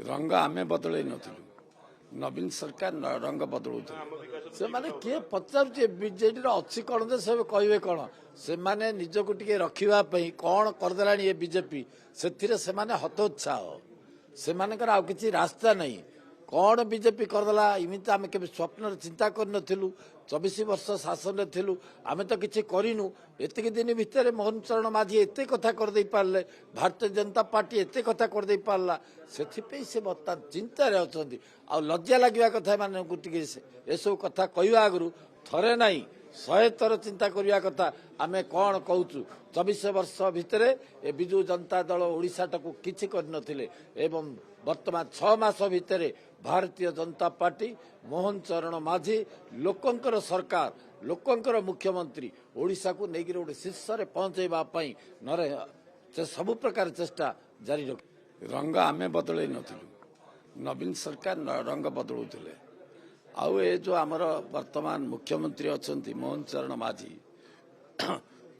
रंग आमे बदल नथिलु नवीन सरकार रंग बदलुଥିଲେ ସେମାନେ କିଏ ପଚାରୁଛି ବିଜେଡିର ଅଛି କଣ ଯେ ସେ କହିବେ କଣ ସେମାନେ ନିଜକୁ ଟିକେ ରଖିବା ପାଇଁ କଣ କରିଦେଲାଣି ଏ ବିଜେପି ସେଥିରେ ସେମାନେ ହତୋତ୍ସାହ ସେମାନଙ୍କର ଆଉ କିଛି ରାସ୍ତା ନାହିଁ कौन बीजेपी करदेला इमित आम के स्वप्न चिंता करूँ 24 वर्ष शासन थिलु आम तो किसी करूँ एतिक दिन भितर मोहन चरण माझी एत कथा करदे पारे भारतीय जनता पार्टी एत कथा करदे पारला से बर्तमान चिंतार अच्छा आ लज्जा लगे कथा मानक एसबू कथा कहवा आगु थरे ना 100 थर चिंता करने कथा आम कौन कहूँ 24 वर्ष भितर ए विजु जनता दल ओडिशा टाकू किछि करनथिले एवं वर्तमान 6 मास भितर भारतीय जनता पार्टी मोहन चरण माझी लोकंकर सरकार लोकंकर मुख्यमंत्री ओडिशा को लेकिन गोटे शीर्ष में पहुंचाई नरे सबु प्रकार चेष्टा जारी रख रंग आमे बदल नथिलु नवीन सरकार रंग बदलुଥିଲେ आउ ए जो आमर वर्तमान मुख्यमंत्री अछंती मोहन चरण माझी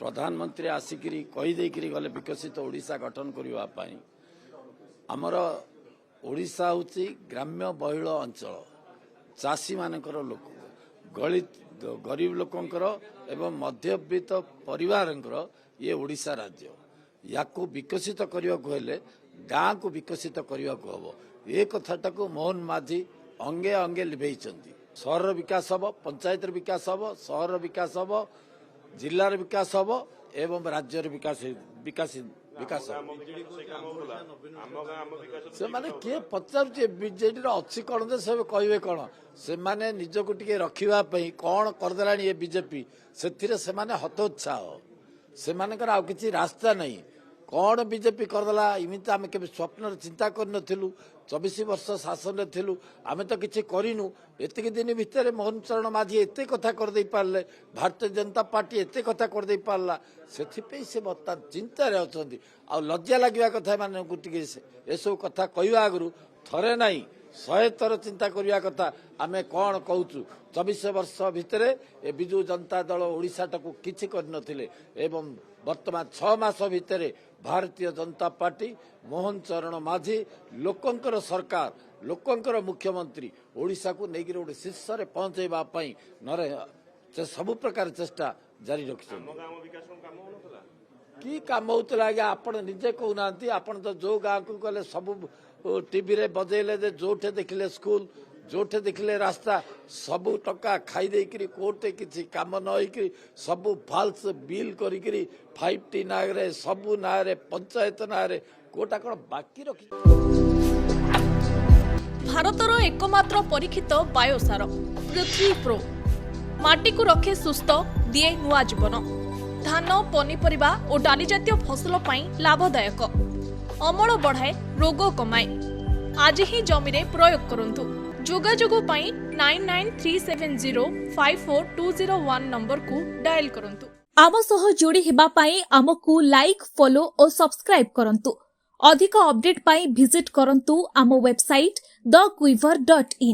प्रधानमंत्री आसिकी कहीदेकरी गले विकसित ओडिशा गठन करने आमर ओडिशा हूँ ग्राम्य बहुल अंचल चाषी मानकर लोक गरीब लोकंकर एवं मध्यवित्त परिवार ये ओडिशा राज्य या विकसित करने को हेले गाँ को विकसित करने को हम ये कथाटा को मोहन माझी अंगे अंगे लिभेई सहर विकास हम पंचायत विकास हम सहर विकास हम जिलार विकास हम एवं राज्य विकास विकास विकास से माने किए पचारुचे बीजेडी अच्छी कौन जे से कहवे कौन से माने निजको टिके रखिबा पई कौन करदेलानी ये बीजेपी सेथिरे से माने हतोत्साह से मानकर आउ किछि रास्ता नहीं कौन बीजेपी करदेला इमित आम के स्वप्न चिंता करूँ 24 वर्ष शासन थिलु आम तो किसी करूँ एतिक दिन भितर मोहन चरण माझी एत कथा करदे पारे भारतीय जनता पार्टी एत कथा करदे पारला से बर्तमान चिंतार अच्छा आ लज्जा लगे कथा मानक एसबू कथा कहवा आगु थरे ना 100 थर चिंता करने कथा आम कौन कहूँ 24 वर्ष भितर ए विजु जनता दल ओडिशा टाकू किछि करनथिले एवं वर्तमान 6 मास भितर भारतीय जनता पार्टी मोहन चरण माझी लोकंकर सरकार लोकंकर मुख्यमंत्री ओडिशा को लेकिन गोटे शीर्ष में पहुंचाई नरे सबु प्रकार चेष्टा जारी रखि कि काम होता आज्ञा आपण निजे कहूना आपण तो जो गाँव को गले सब टीवी रे बजेले जोठे देखिले स्कूल जोठे देखिले रास्ता सबू टका खाई देकरी कोर्टे किसी काम न होकरी सबू फाल्स बिल करी 5T नारे सबू नारे पंचायत नारे कोटा कौन बाकी रखी भारतर एकमात्र परीक्षित बायोसार पृथ्वी प्रो माटी को रखे सुस्थ दिए नुआ जीवन धान पनीपरिबा और डाली जातीय फसल पाई लाभदायक अमल बढ़ाए रोग कमाए आज ही जमी रे प्रयोग करंतु जोगाजोग पाई 9937054201 नंबर को डायल करंतु आम सह जोड़ी हेबा पाई आमको लाइक फॉलो और सब्सक्राइब करंतु अधिक अपडेट पाई विजिट करंतु आम वेबसाइट thequiver.in